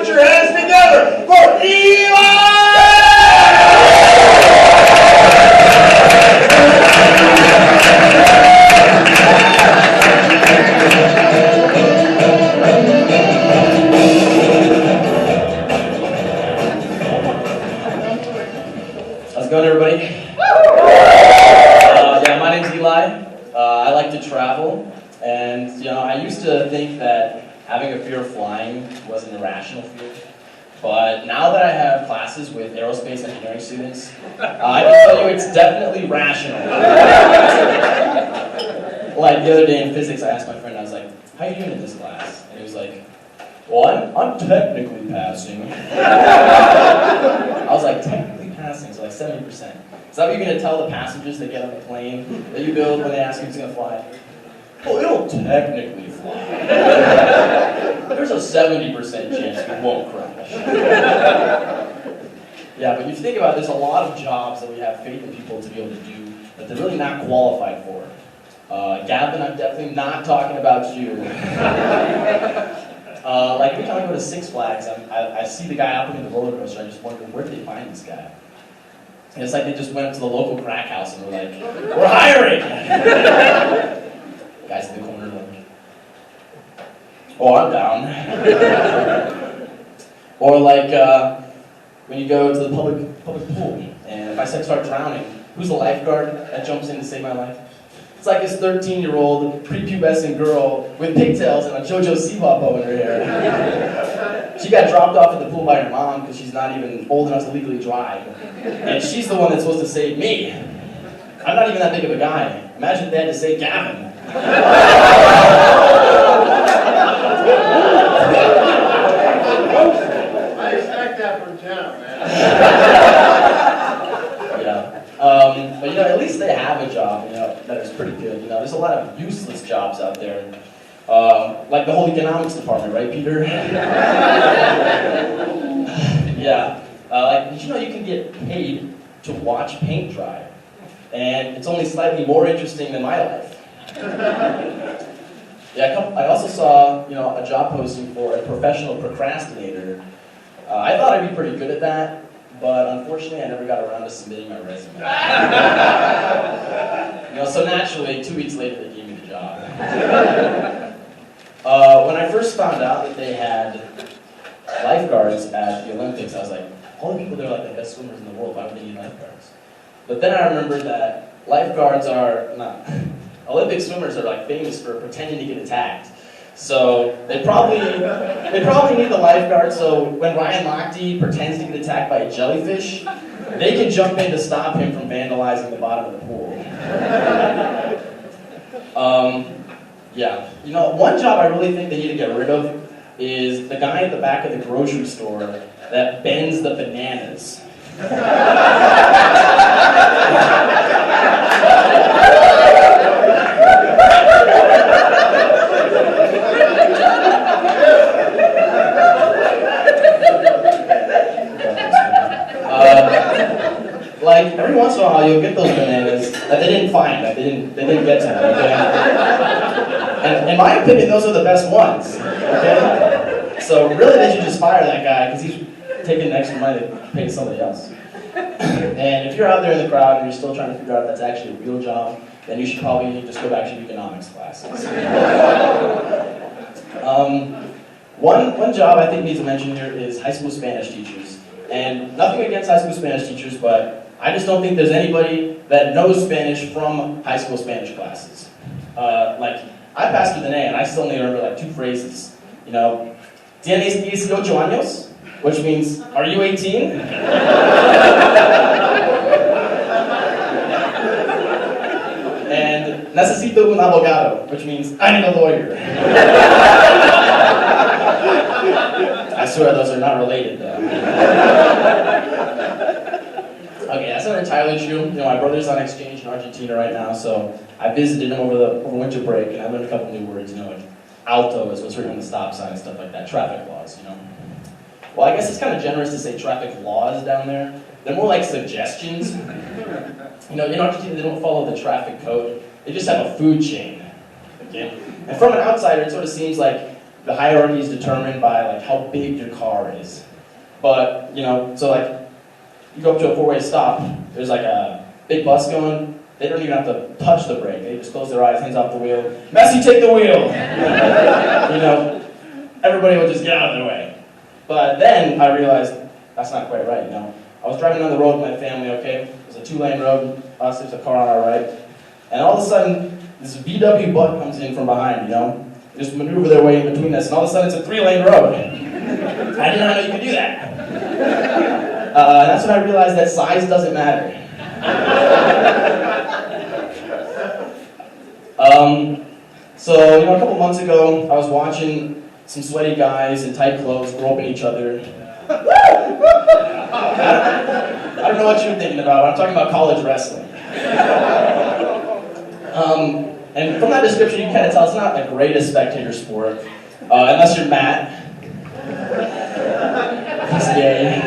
put your hands together for Eli! How's it going, everybody? Yeah, my name's Eli. I like to travel, and I used to think that having a fear of flying was an irrational fear. But now that I have classes with aerospace engineering students, I can tell you it's definitely rational. Like the other day in physics, I asked my friend, I was like, "How are you doing in this class?" And he was like, "Well, I'm technically passing." I was like, "Technically passing?" So like 70%. Is that what you're going to tell the passengers that get on the plane that you build when they ask you who's going to fly? Well, it'll technically fly. There's a 70% chance it won't crash. Yeah, but if you think about it, there's a lot of jobs that we have faith in people to be able to do that they're really not qualified for. Gavin, I'm definitely not talking about you. Like every time I go to Six Flags, I see the guy hopping in the roller coaster, I just wonder, where did they find this guy? And it's like they just went up to the local crack house and were like, "We're hiring!" The guys in the corner like, "Oh, I'm down." Or like when you go to the public pool, and if I start drowning, who's the lifeguard that jumps in to save my life? It's like this 13-year-old prepubescent girl with pigtails and a JoJo Siwa bow in her hair. She got dropped off at the pool by her mom because she's not even old enough to legally drive. And she's the one that's supposed to save me. I'm not even that big of a guy. Imagine if they had to save Gavin. I expect that from Jenna, man. Yeah. But at least they have a job, that is pretty good. There's a lot of useless jobs out there. Like the whole economics department, right, Peter? Yeah. Did you know you can get paid to watch paint dry? And it's only slightly more interesting than my life. Yeah, I also saw, a job posting for a professional procrastinator. I thought I'd be pretty good at that, but unfortunately I never got around to submitting my resume. So naturally, 2 weeks later they gave me the job. When I first found out that they had lifeguards at the Olympics, I was like, all the people there are like the best swimmers in the world, why would they need lifeguards? But then I remembered that lifeguards are not, Olympic swimmers are like famous for pretending to get attacked. So they probably need the lifeguard, so when Ryan Lochte pretends to get attacked by a jellyfish, they can jump in to stop him from vandalizing the bottom of the pool. Yeah. One job I really think they need to get rid of is the guy at the back of the grocery store that bends the bananas. Every once in a while you'll get those bananas that they didn't find, that they didn't get to them, okay? And in my opinion, those are the best ones, okay? So really they should just fire that guy because he's taking extra money to pay somebody else. And if you're out there in the crowd and you're still trying to figure out if that's actually a real job, then you should probably just go back to your economics classes. One job I think needs to mention here is high school Spanish teachers. And nothing against high school Spanish teachers, but I just don't think there's anybody that knows Spanish from high school Spanish classes. I passed with an A, and I still need to remember 2 phrases. ¿Tienes 18 años? Which means, are you 18? And necesito un abogado, which means, I need a lawyer. I swear those are not related, though. Okay, that's not entirely true. My brother's on exchange in Argentina right now, so I visited him over winter break, and I learned a couple new words, like alto is what's written on the stop sign and stuff like that, traffic laws, Well, I guess it's kind of generous to say traffic laws down there. They're more like suggestions. In Argentina, they don't follow the traffic code. They just have a food chain, okay? And from an outsider, it sort of seems like the hierarchy is determined by like how big your car is. But, you know, so like, you go up to a four-way stop, there's like a big bus going, they don't even have to touch the brake. They just close their eyes, hands off the wheel. Messi, take the wheel! You know, everybody will just get out of their way. But then I realized that's not quite right, you know. I was driving down the road with my family, okay? There's a 2-lane road, us, there's a car on our right. And all of a sudden, this VW butt comes in from behind, you know? They just maneuver their way in between us, and all of a sudden it's a 3-lane road. I did not know you could do that. And that's when I realized that size doesn't matter. So, you know, a couple months ago, I was watching some sweaty guys in tight clothes groping each other. I don't know what you're thinking about, but I'm talking about college wrestling. And from that description, you can kind of tell it's not the greatest spectator sport, unless you're Matt. He's gay.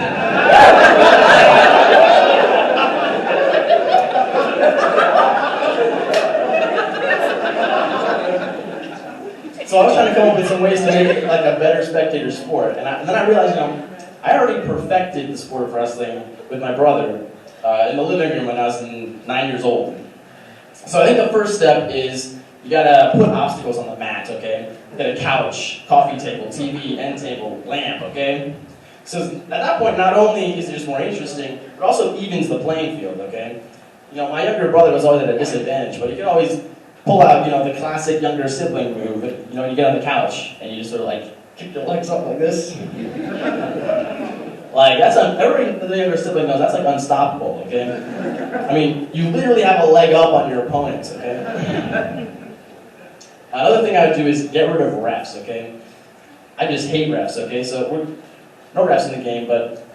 So I was trying to come up with some ways to make it like a better spectator sport. And then I realized, you know, I already perfected the sport of wrestling with my brother in the living room when I was 9 years old. So I think the first step is you gotta put obstacles on the mat, okay? You got a couch, coffee table, TV, end table, lamp, okay? So at that point, not only is it just more interesting, it also evens the playing field, okay? You know, my younger brother was always at a disadvantage, but you can always pull out, you know, the classic younger sibling move. You know, you get on the couch and you just sort of like kick your legs up like this. Like, every younger sibling knows that's like unstoppable, okay? I mean, you literally have a leg up on your opponents, okay? Another thing I would do is get rid of refs, okay? I just hate refs, okay? So, no refs in the game, but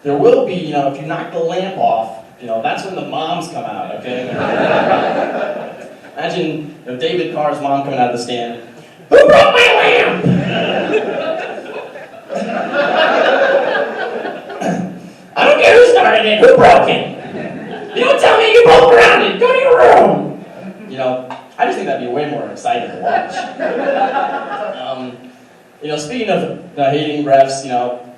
there will be, you know, if you knock the lamp off, you know, that's when the moms come out, okay? Imagine, you know, David Carr's mom coming out of the stand. Who broke my lamp? I don't care who started it, who broke it? You don't tell me you broke around it, go to your room! You know, I just think that'd be way more exciting to watch. You know, speaking of hating refs, you know,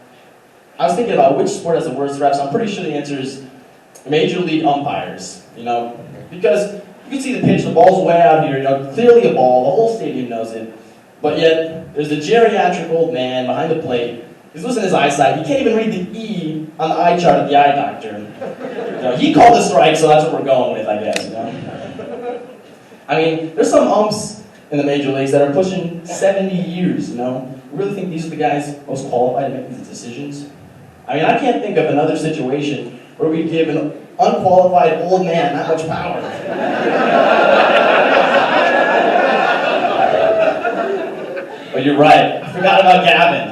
I was thinking about which sport has the worst refs. I'm pretty sure the answer is Major League umpires, you know, because you can see the pitch, the ball's way out here, you know, clearly a ball, the whole stadium knows it, but yet there's a geriatric old man behind the plate. He's losing his eyesight. He can't even read the E on the eye chart of the eye doctor. You know, he called the strike, so that's what we're going with, I guess, you know. I mean, there's some umps in the major leagues that are pushing 70 years, you know. You really think these are the guys most qualified to make these decisions? I mean, I can't think of another situation where we give an unqualified old man that much power. But you're right, I forgot about Gavin.